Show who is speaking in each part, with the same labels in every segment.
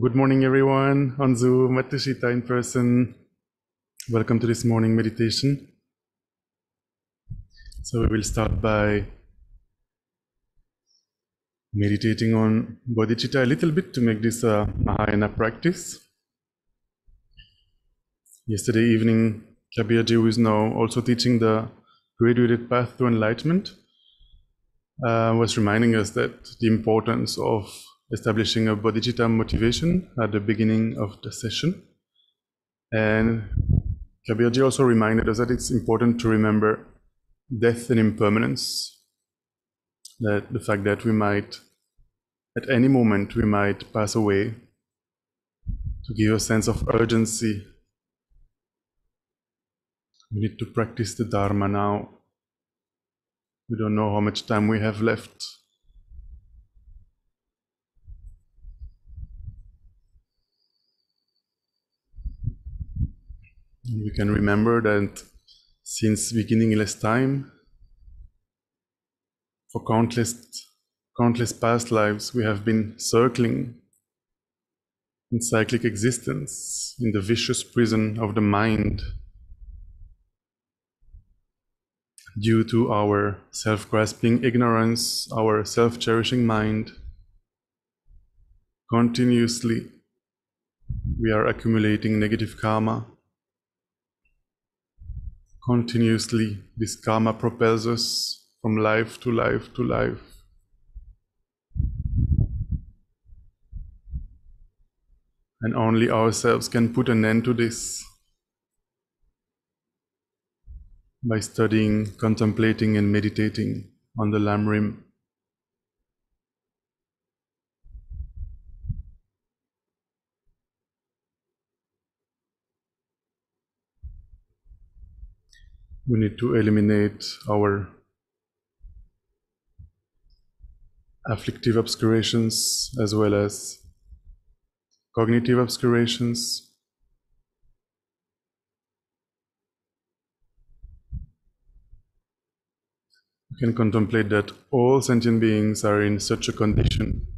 Speaker 1: Good morning, everyone, on Zoom, at Tushita in person. Welcome to this morning meditation. So we will start by meditating on bodhicitta a little bit to make this a Mahayana practice. Yesterday evening, Kabirji, who is now also teaching the graduated path to enlightenment, was reminding us that the importance of establishing a bodhicitta motivation at the beginning of the session. And Kabirji also reminded us that it's important to remember death and impermanence, that the fact that we might, at any moment, we might pass away, to give a sense of urgency. We need to practice the Dharma now. We don't know how much time we have left. We can remember that since beginningless time, for countless past lives, we have been circling in cyclic existence, in the vicious prison of the mind, due to our self-grasping ignorance, our self-cherishing mind. Continuously, we are accumulating negative karma. Continuously, this karma propels us from life to life to life. And only ourselves can put an end to this by studying, contemplating, and meditating on the Lamrim. We need to eliminate our afflictive obscurations as well as cognitive obscurations. We can contemplate that all sentient beings are in such a condition.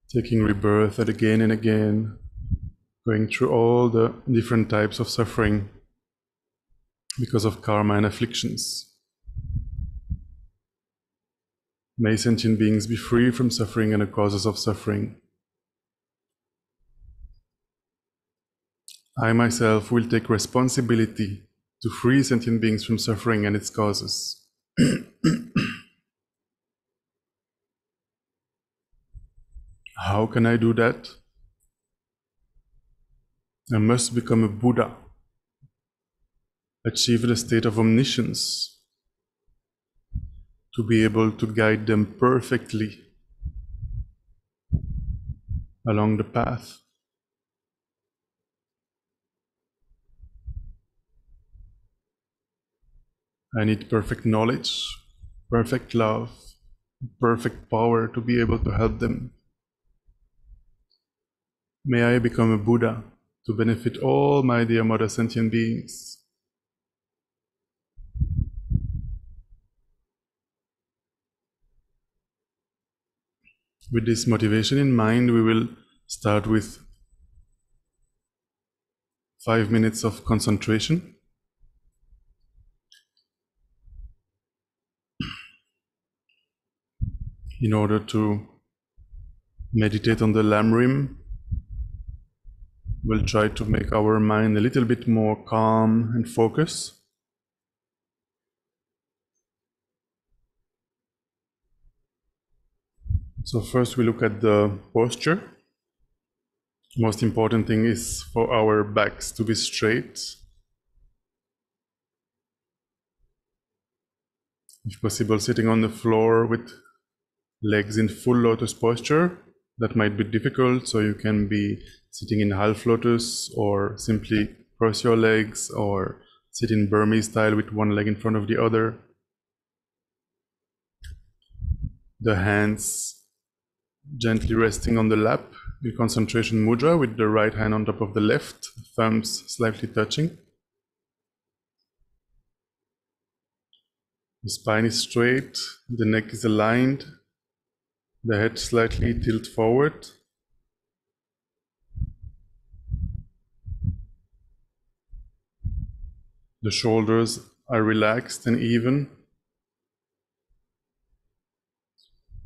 Speaker 1: Taking rebirth again and again, going through all the different types of suffering because of karma and afflictions. May sentient beings be free from suffering and the causes of suffering. I myself will take responsibility to free sentient beings from suffering and its causes. How can I do that? I must become a Buddha, achieve the state of omniscience, to be able to guide them perfectly along the path. I need perfect knowledge, perfect love, perfect power to be able to help them. May I become a Buddha to benefit all my dear mother sentient beings. With this motivation in mind, we will start with 5 minutes of concentration. In order to meditate on the Lamrim, we'll try to make our mind a little bit more calm and focused. So first we look at the posture. Most important thing is for our backs to be straight. If possible, sitting on the floor with legs in full lotus posture. That might be difficult, so you can be sitting in half lotus or simply cross your legs or sit in Burmese style with one leg in front of the other. The hands Gently resting on the lap in concentration mudra with the right hand on top of the left, thumbs slightly touching. The spine is straight, the neck is aligned, the head slightly tilted forward. The shoulders are relaxed and even.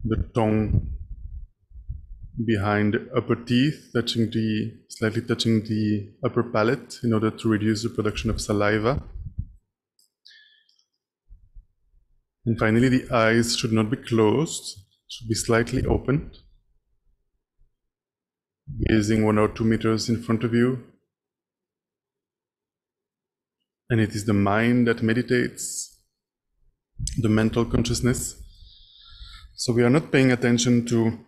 Speaker 1: The tongue behind the upper teeth, slightly touching the upper palate in order to reduce the production of saliva. And finally, the eyes should not be closed, should be slightly opened, gazing 1 or 2 meters in front of you. And it is the mind that meditates, the mental consciousness. So we are not paying attention to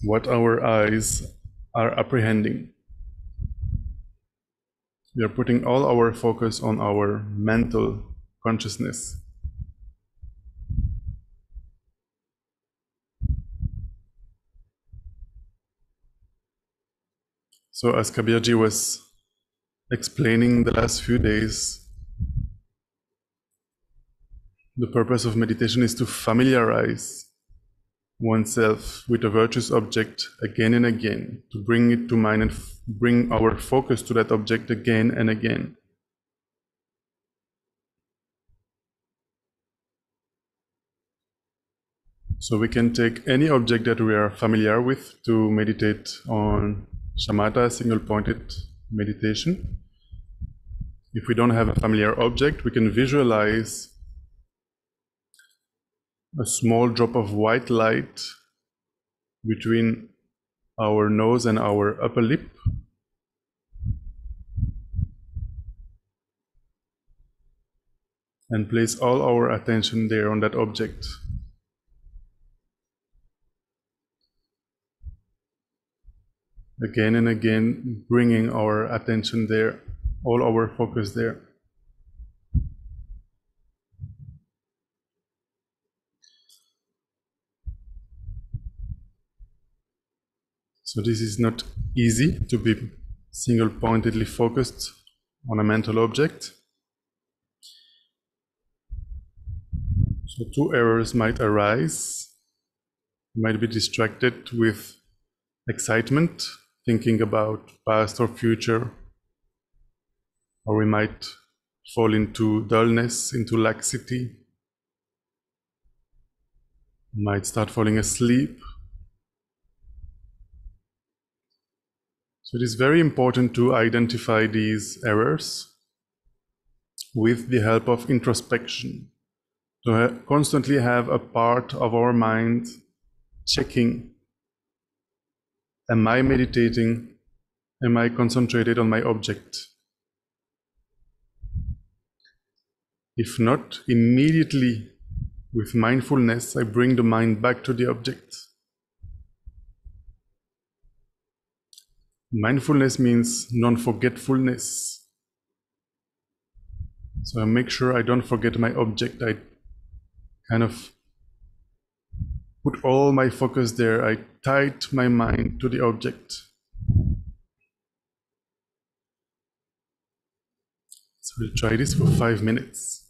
Speaker 1: what our eyes are apprehending. We are putting all our focus on our mental consciousness. So as Kabirji was explaining the last few days, the purpose of meditation is to familiarize oneself with a virtuous object again and again, to bring it to mind and bring our focus to that object again and again. So we can take any object that we are familiar with to meditate on Shamatha, single-pointed meditation. If we don't have a familiar object, we can visualize a small drop of white light between our nose and our upper lip. And place all our attention there on that object. Again and again, bringing our attention there, all our focus there. So this is not easy to be single-pointedly focused on a mental object. So 2 errors might arise. You might be distracted with excitement, thinking about past or future, or we might fall into dullness, into laxity, might start falling asleep. So it is very important to identify these errors with the help of introspection, to constantly have a part of our mind checking, am I meditating? Am I concentrated on my object? If not, immediately with mindfulness, I bring the mind back to the object. Mindfulness means non-forgetfulness. So I make sure I don't forget my object. I kind of put all my focus there. I tied my mind to the object. So we'll try this for 5 minutes.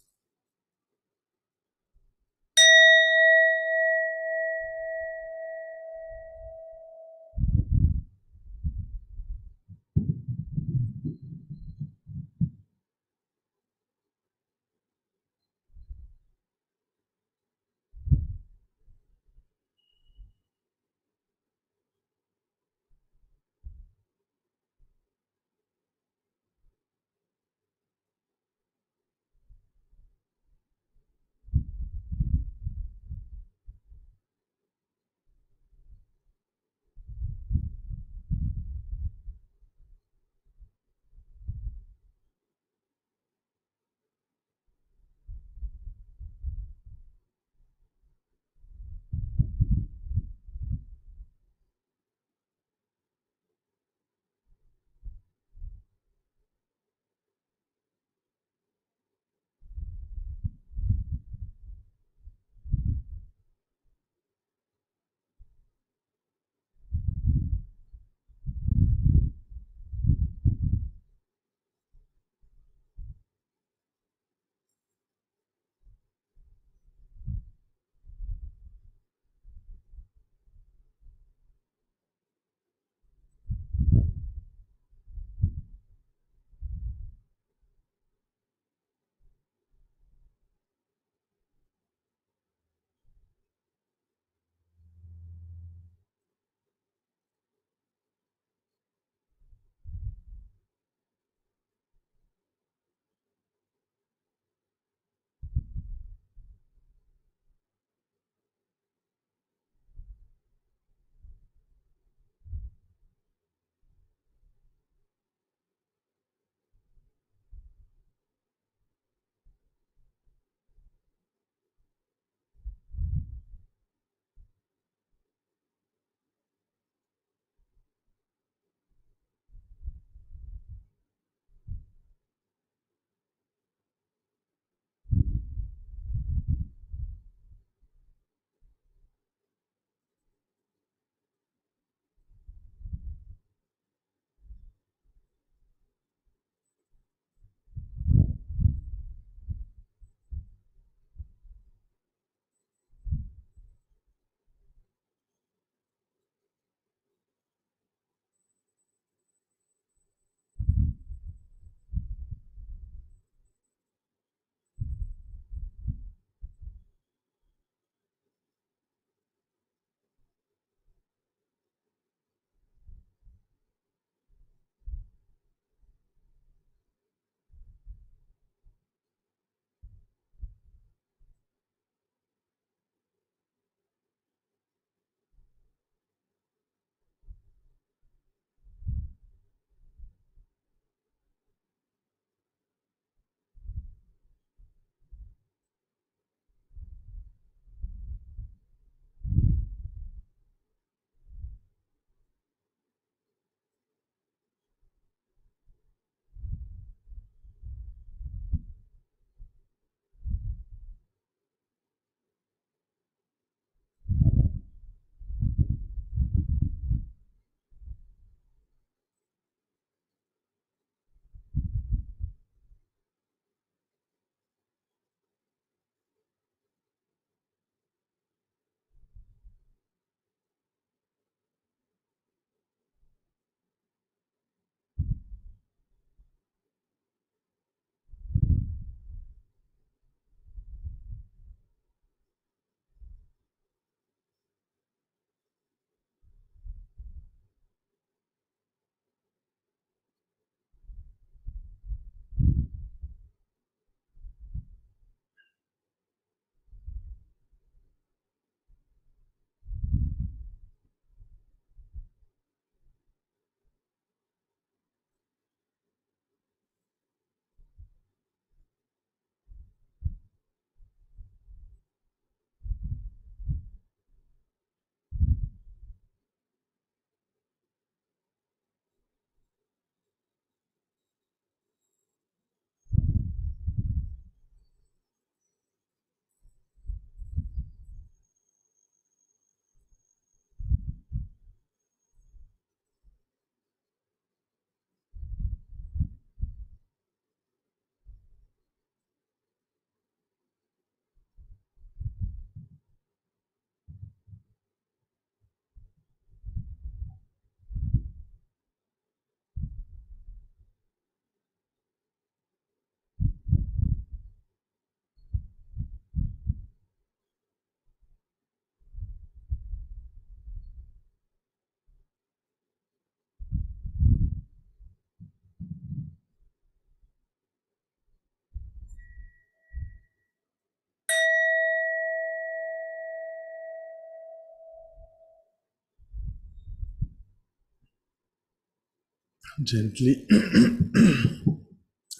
Speaker 1: Gently,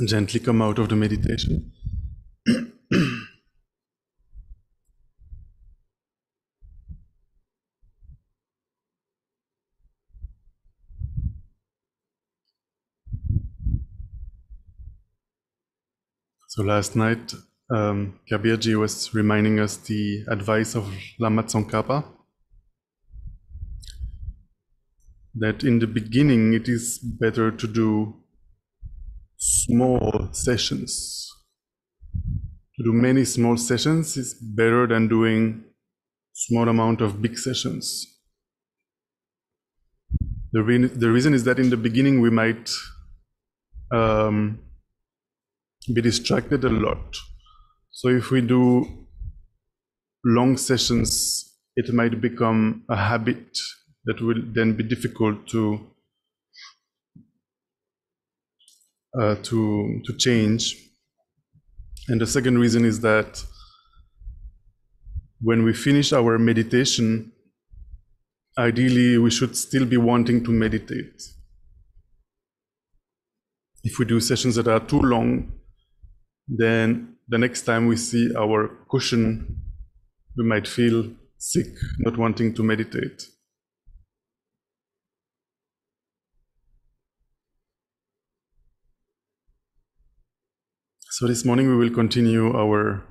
Speaker 1: gently come out of the meditation. So last night, Kabirji was reminding us the advice of Lama Tsongkhapa, that in the beginning it is better to do small sessions. To do many small sessions is better than doing small amount of big sessions. The reason is that in the beginning we might be distracted a lot. So if we do long sessions, it might become a habit that will then be difficult to change. And the second reason is that when we finish our meditation, ideally we should still be wanting to meditate. If we do sessions that are too long, then the next time we see our cushion, we might feel sick, not wanting to meditate. So this morning we will continue our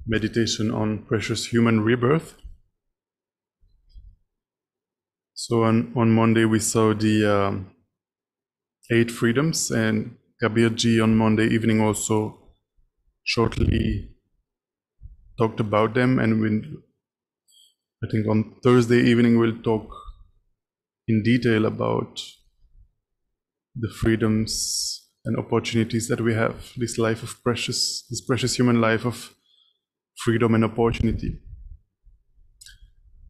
Speaker 1: meditation on precious human rebirth. So on Monday we saw the 8 freedoms, and Kabirji on Monday evening also shortly talked about them, and I think on Thursday evening we'll talk in detail about the freedoms and opportunities that we have, this precious human life of freedom and opportunity.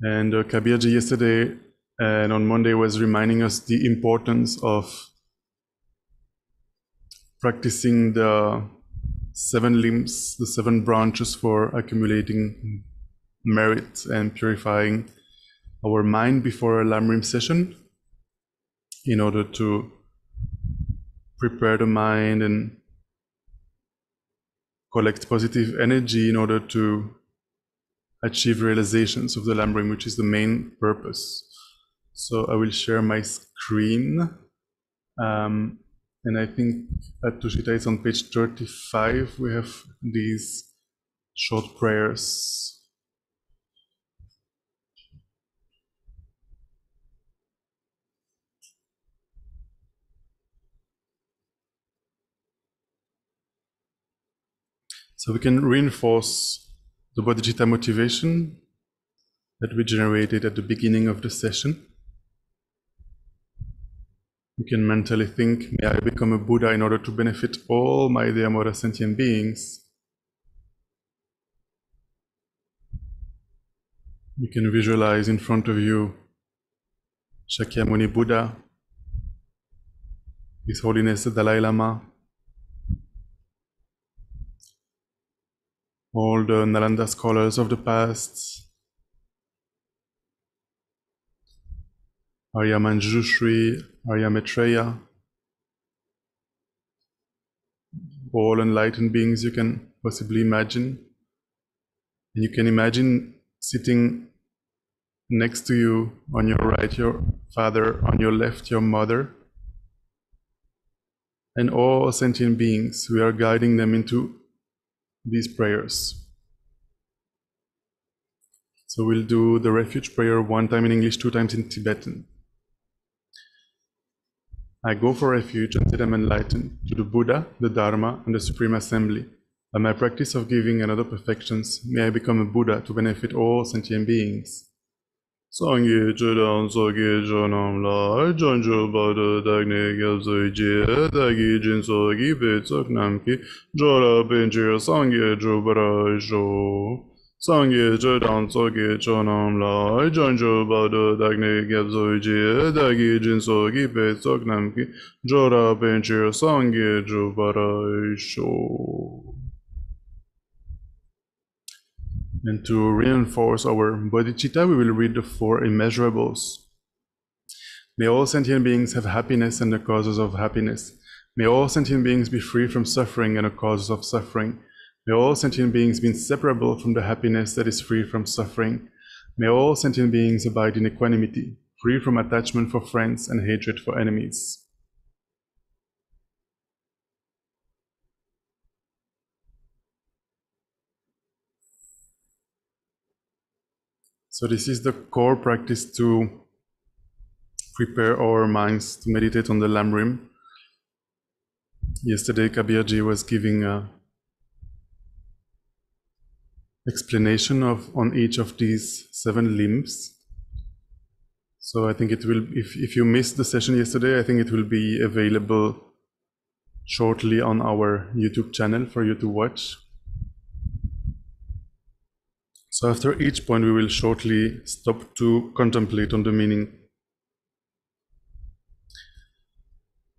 Speaker 1: And Kabirji yesterday and on Monday was reminding us the importance of practicing the 7 limbs, the 7 branches for accumulating merit and purifying our mind before a Lamrim session in order to prepare the mind and collect positive energy in order to achieve realizations of the Lamrim, which is the main purpose. So I will share my screen. And I think at Tushita it's on page 35. We have these short prayers. So we can reinforce the bodhicitta motivation that we generated at the beginning of the session. You can mentally think, may I become a Buddha in order to benefit all my dear mother sentient beings. You can visualize in front of you Shakyamuni Buddha, His Holiness the Dalai Lama, all the Nalanda scholars of the past, Arya Manjushri, Arya Maitreya, all enlightened beings you can possibly imagine. And you can imagine sitting next to you, on your right, your father, on your left, your mother, and all sentient beings. We are guiding them into these prayers. So we'll do the refuge prayer 1 time in English, 2 times in Tibetan. I go for refuge until I'm enlightened to the Buddha, the Dharma, and the Supreme Assembly. By my practice of giving and other perfections, may I become a Buddha to benefit all sentient beings. Sangye Chudang Sogi Chonam La Jonjo Bada Dagne Gyabzoi Jie Dagi Jin Sogi Petsok Namki Jora Benjir Sangye Jubara Jo Sangye Chudang Sogi Chonam La Jonjo Bada Dagne Gyabzoi Jie Dagi Jin Sogi Petsok Namki Jora Benjir Sangye Jubara Jo. And to reinforce our bodhicitta, we will read the 4 immeasurables. May all sentient beings have happiness and the causes of happiness. May all sentient beings be free from suffering and the causes of suffering. May all sentient beings be inseparable from the happiness that is free from suffering. May all sentient beings abide in equanimity, free from attachment for friends and hatred for enemies. So this is the core practice to prepare our minds to meditate on the Lamrim. Yesterday, Kabirji was giving an explanation on each of these 7 limbs. So I think it will, if you missed the session yesterday, I think it will be available shortly on our YouTube channel for you to watch. So after each point, we will shortly stop to contemplate on the meaning.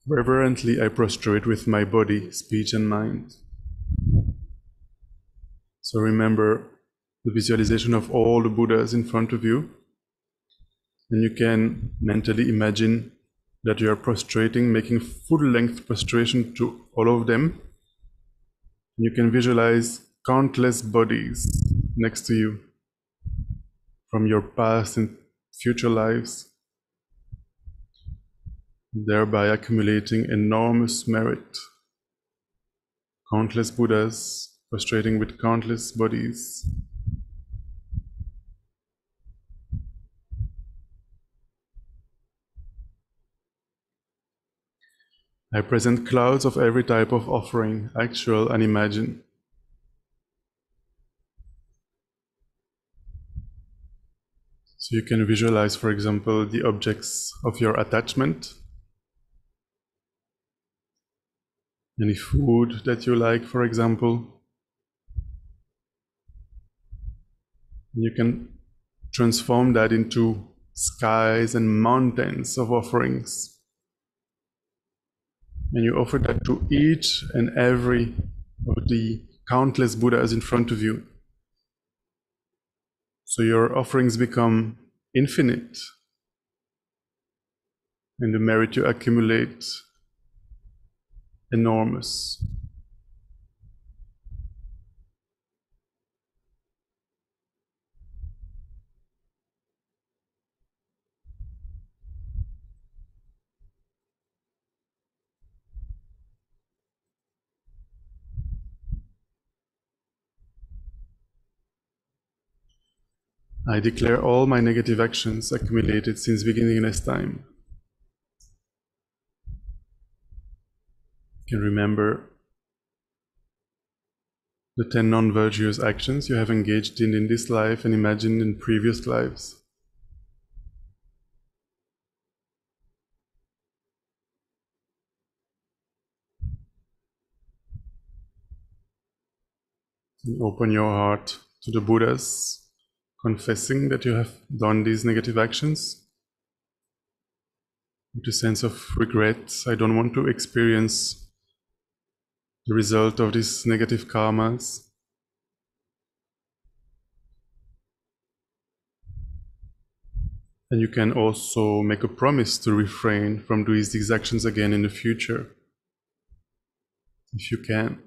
Speaker 1: Reverently, I prostrate with my body, speech, and mind. So remember the visualization of all the Buddhas in front of you. And you can mentally imagine that you are prostrating, making full-length prostration to all of them. You can visualize countless bodies next to you from your past and future lives, thereby accumulating enormous merit. Countless Buddhas prostrating with countless bodies. I present clouds of every type of offering, actual and imagined. So you can visualize, for example, the objects of your attachment. Any food that you like, for example. You can transform that into skies and mountains of offerings. And you offer that to each and every of the countless Buddhas in front of you. So your offerings become infinite. And the merit you accumulate enormous. I declare all my negative actions accumulated since beginningless time. You can remember the 10 non-virtuous actions you have engaged in this life and imagined in previous lives. And open your heart to the Buddhas, confessing that you have done these negative actions. With a sense of regret, I don't want to experience the result of these negative karmas. And you can also make a promise to refrain from doing these actions again in the future, if you can.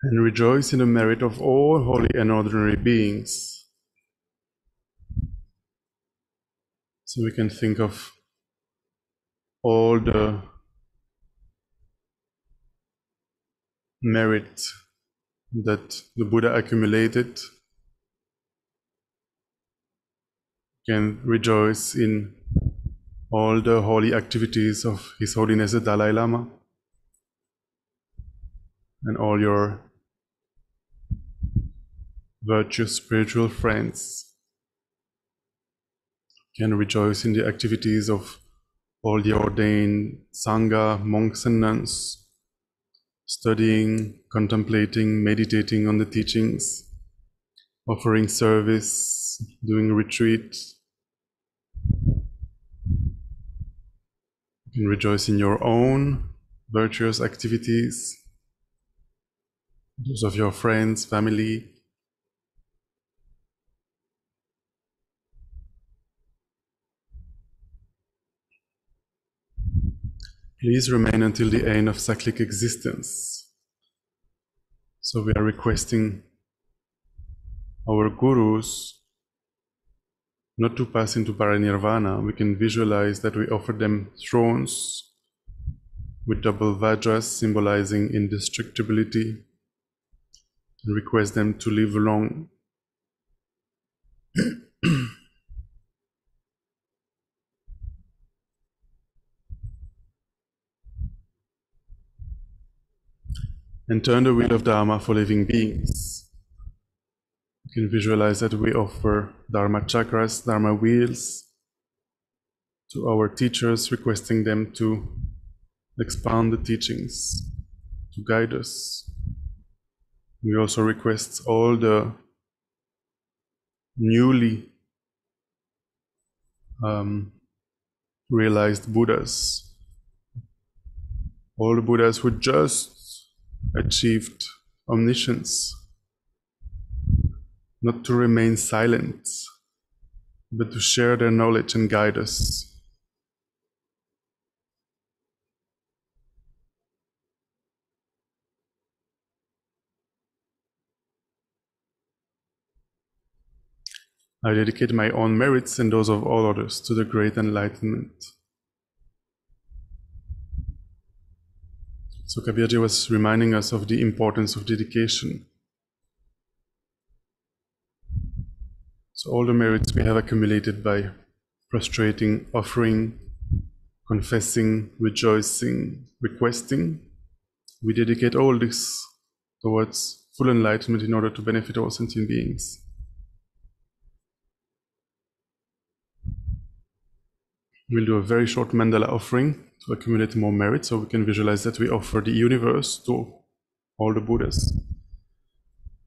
Speaker 1: And rejoice in the merit of all holy and ordinary beings. So we can think of all the merit that the Buddha accumulated. Can rejoice in all the holy activities of His Holiness the Dalai Lama and all your virtuous spiritual friends. Can rejoice in the activities of all the ordained Sangha, monks and nuns, studying, contemplating, meditating on the teachings, offering service, doing retreat. You can rejoice in your own virtuous activities, those of your friends, family. Please remain until the end of cyclic existence. So we are requesting our gurus not to pass into parinirvana. We can visualize that we offer them thrones with double vajras symbolizing indestructibility, and request them to live long. And turn the wheel of Dharma for living beings. You can visualize that we offer Dharma chakras, Dharma wheels to our teachers, requesting them to expand the teachings, to guide us. We also request all the newly realized Buddhas, all the Buddhas who just achieved omniscience, not to remain silent, but to share their knowledge and guide us. I dedicate my own merits and those of all others to the great enlightenment. So Kabirji was reminding us of the importance of dedication. So all the merits we have accumulated by prostrating, offering, confessing, rejoicing, requesting, we dedicate all this towards full enlightenment in order to benefit all sentient beings. We'll do a very short mandala offering to accumulate more merit, so we can visualize that we offer the universe to all the Buddhas.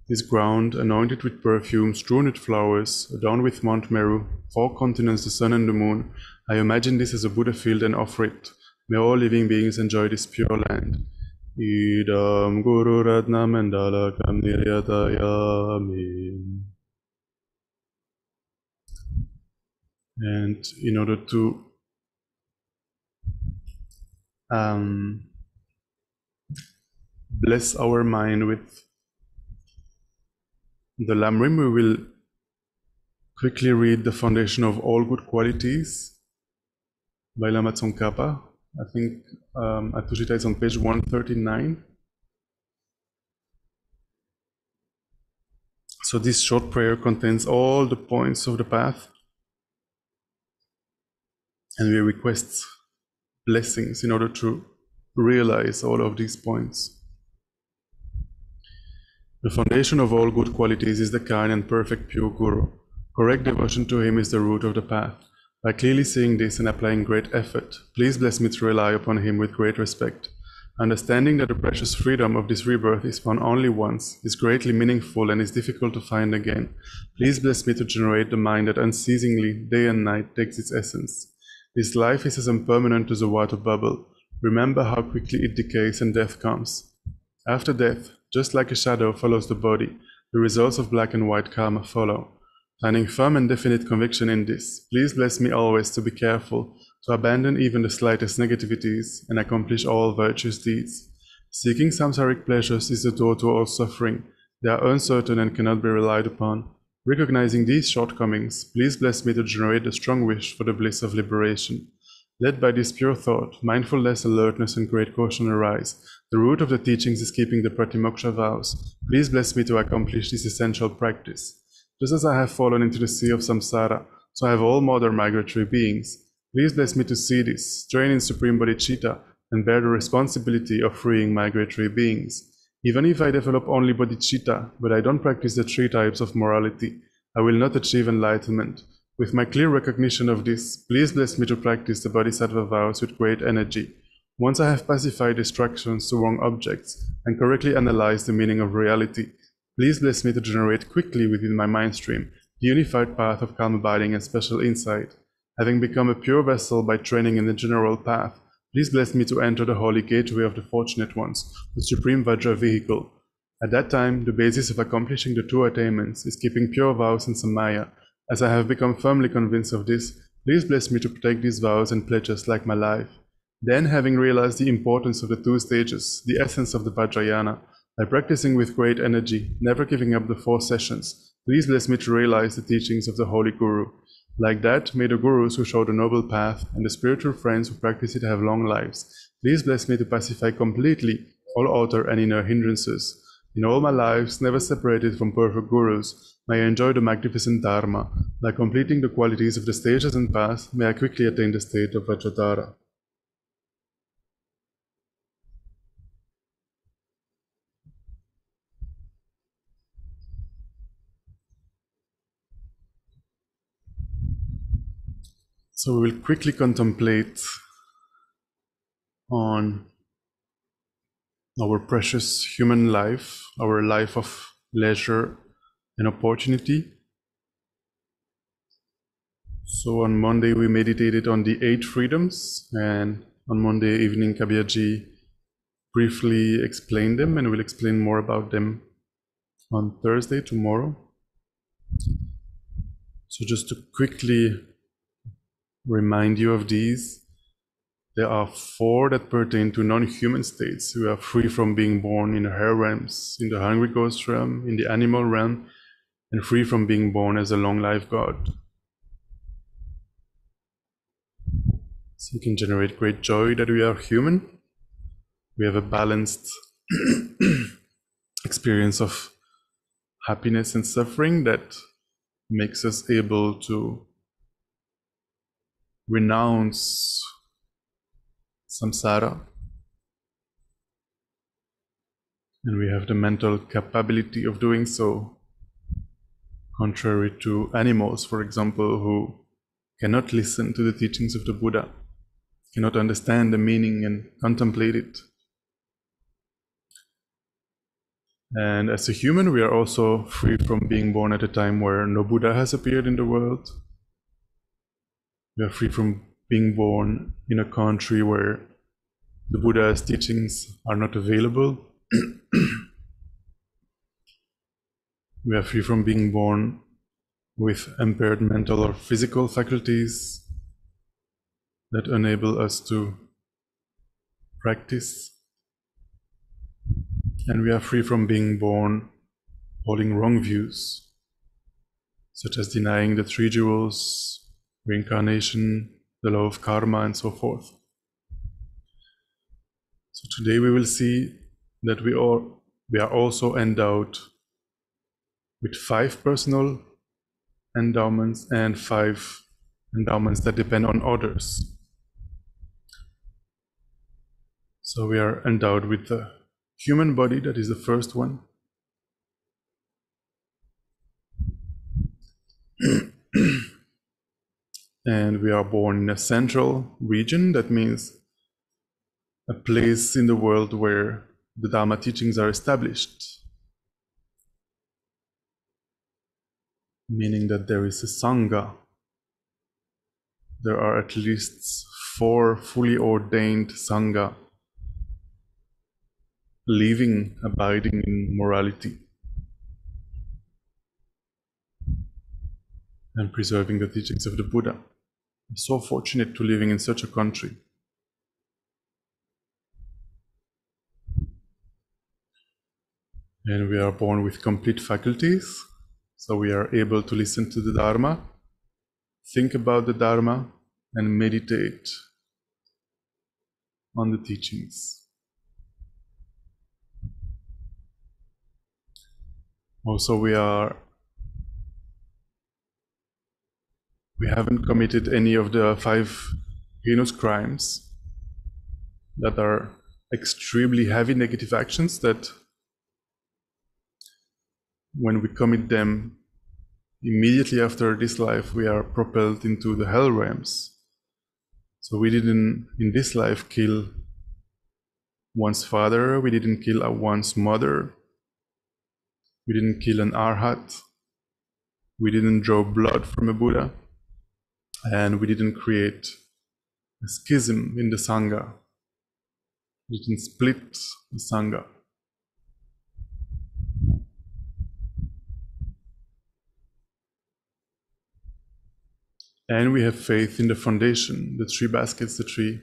Speaker 1: This ground, anointed with perfume, strewn with flowers, adorned with Mount Meru, 4 continents, the sun and the moon, I imagine this as a Buddha field and offer it. May all living beings enjoy this pure land. Idam Guru Ratna Mandalakam Niryatayami. And in order to bless our mind with the Lamrim, we will quickly read the Foundation of All Good Qualities by Lama Tsongkhapa. I think at Tushita it's on page 139. So this short prayer contains all the points of the path, and we request blessings in order to realize all of these points. The foundation of all good qualities is the kind and perfect pure Guru. Correct devotion to him is the root of the path. By clearly seeing this and applying great effort, please bless me to rely upon him with great respect. Understanding that the precious freedom of this rebirth is found only once, is greatly meaningful and is difficult to find again. Please bless me to generate the mind that unceasingly, day and night, takes its essence. This life is as impermanent as a water bubble. Remember how quickly it decays and death comes. After death, just like a shadow follows the body, the results of black and white karma follow. Finding firm and definite conviction in this, please bless me always to be careful, to abandon even the slightest negativities, and accomplish all virtuous deeds. Seeking samsaric pleasures is the door to all suffering. They are uncertain and cannot be relied upon. Recognizing these shortcomings, please bless me to generate a strong wish for the bliss of liberation. Led by this pure thought, mindfulness, alertness, and great caution arise. The root of the teachings is keeping the Pratimoksha vows. Please bless me to accomplish this essential practice. Just as I have fallen into the sea of samsara, so have all modern migratory beings. Please bless me to see this, train in supreme bodhicitta, and bear the responsibility of freeing migratory beings. Even if I develop only bodhicitta, but I don't practice the 3 types of morality, I will not achieve enlightenment. With my clear recognition of this, please bless me to practice the Bodhisattva vows with great energy. Once I have pacified distractions to wrong objects and correctly analyzed the meaning of reality, please bless me to generate quickly within my mind stream the unified path of calm abiding and special insight. Having become a pure vessel by training in the general path, please bless me to enter the holy gateway of the fortunate ones, the supreme Vajra vehicle. At that time, the basis of accomplishing the two attainments is keeping pure vows in Samaya. As I have become firmly convinced of this, please bless me to protect these vows and pledges like my life. Then, having realized the importance of the two stages, the essence of the Vajrayana, by practicing with great energy, never giving up the 4 sessions, please bless me to realize the teachings of the Holy Guru. Like that, may the Gurus who show the noble path and the spiritual friends who practice it have long lives. Please bless me to pacify completely all outer and inner hindrances. In all my lives, never separated from perfect Gurus, may I enjoy the magnificent Dharma. By completing the qualities of the stages and paths, may I quickly attain the state of Vajradhara. So we will quickly contemplate on our precious human life, our life of leisure and opportunity. So on Monday we meditated on the 8 freedoms, and on Monday evening Kabirji briefly explained them, and we'll explain more about them on Thursday, tomorrow. So just to quickly remind you of these, there are 4 that pertain to non-human states. We are free from being born in the higher realms, in the hungry ghost realm, in the animal realm, and free from being born as a long-life god. So you can generate great joy that we are human. We have a balanced experience of happiness and suffering that makes us able to renounce samsara. And we have the mental capability of doing so, contrary to animals, for example, who cannot listen to the teachings of the Buddha, cannot understand the meaning and contemplate it. And as a human, we are also free from being born at a time where no Buddha has appeared in the world. We are free from being born in a country where the Buddha's teachings are not available. We are free from being born with impaired mental or physical faculties that enable us to practice. And we are free from being born holding wrong views, such as denying the 3 jewels, reincarnation, the law of karma, and so forth. So today we will see that we are also endowed with 5 personal endowments and 5 endowments that depend on others. So we are endowed with the human body, that is the first one. And we are born in a central region, that means a place in the world where the Dharma teachings are established. Meaning that there is a Sangha. There are at least 4 fully ordained Sangha living, abiding in morality and preserving the teachings of the Buddha. I'm so fortunate to living in such a country. And we are born with complete faculties, so we are able to listen to the Dharma, think about the Dharma, and meditate on the teachings. Also, we haven't committed any of the 5 heinous crimes that are extremely heavy negative actions that when we commit them, immediately after this life, we are propelled into the hell realms. So we didn't, in this life, kill one's father, we didn't kill one's mother, we didn't kill an arhat, we didn't draw blood from a Buddha, and we didn't create a schism in the Sangha. We didn't split the Sangha. And we have faith in the foundation, the three baskets, the three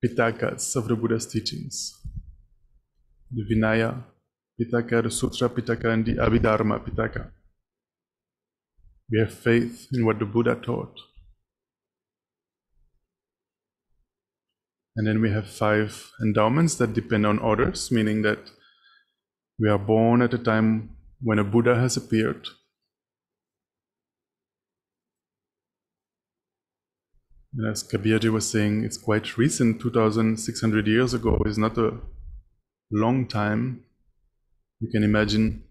Speaker 1: Pitakas of the Buddha's teachings. The Vinaya Pitaka, the Sutra Pitaka, and the Abhidharma Pitaka. We have faith in what the Buddha taught. And then we have 5 endowments that depend on others, meaning that we are born at a time when a Buddha has appeared. And as Kabirji was saying, it's quite recent, 2,600 years ago is not a long time. You can imagine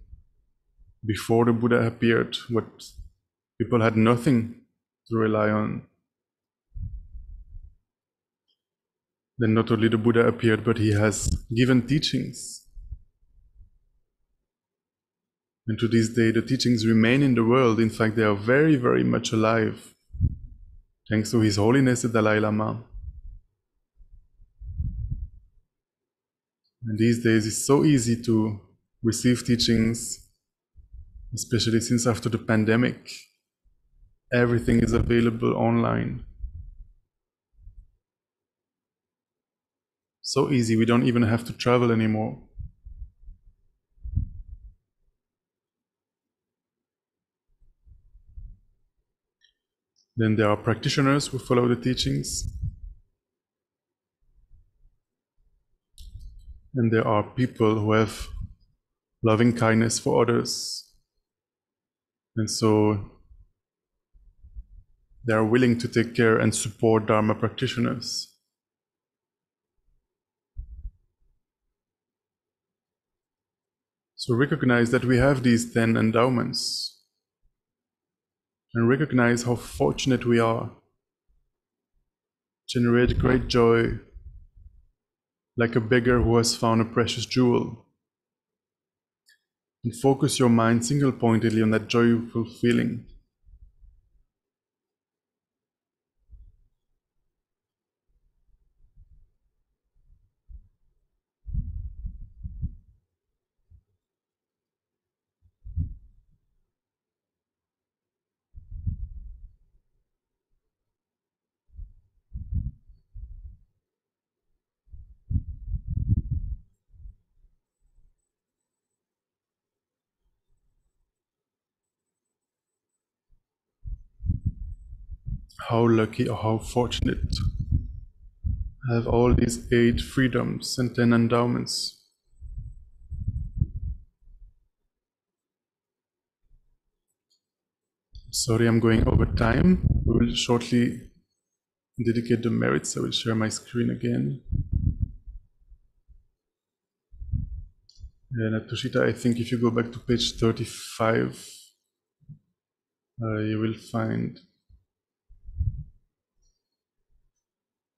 Speaker 1: before the Buddha appeared, what people had nothing to rely on. Then not only the Buddha appeared, but he has given teachings. And to this day, the teachings remain in the world. In fact, they are very, very much alive, thanks to His Holiness the Dalai Lama. And these days, it's so easy to receive teachings, especially since after the pandemic, everything is available online. So easy, we don't even have to travel anymore. Then there are practitioners who follow the teachings. And there are people who have loving kindness for others. And so they are willing to take care and support Dharma practitioners. So recognize that we have these 10 endowments. And recognize how fortunate we are. Generate great joy, like a beggar who has found a precious jewel. And focus your mind single-pointedly on that joyful feeling. How lucky or how fortunate I have all these 8 freedoms and 10 endowments. Sorry, I'm going over time. We will shortly dedicate the merits. I will share my screen again. And at Tushita, I think if you go back to page 35, you will find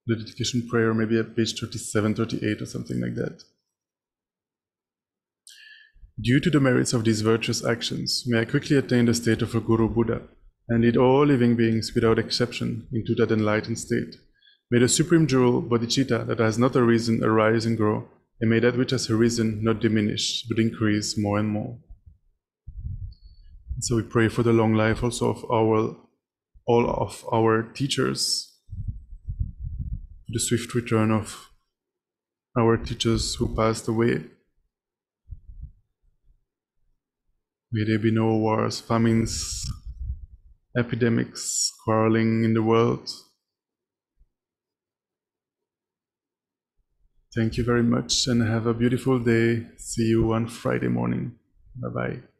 Speaker 1: the dedication prayer, maybe at page 37, 38 or something like that. Due to the merits of these virtuous actions, may I quickly attain the state of a Guru Buddha and lead all living beings without exception into that enlightened state. May the supreme jewel, bodhicitta, that has not arisen, arise and grow, and may that which has arisen not diminish, but increase more and more. And so we pray for the long life also of all of our teachers, the swift return of our teachers who passed away. May there be no wars, famines, epidemics, quarreling in the world. Thank you very much and have a beautiful day. See you on Friday morning. Bye-bye.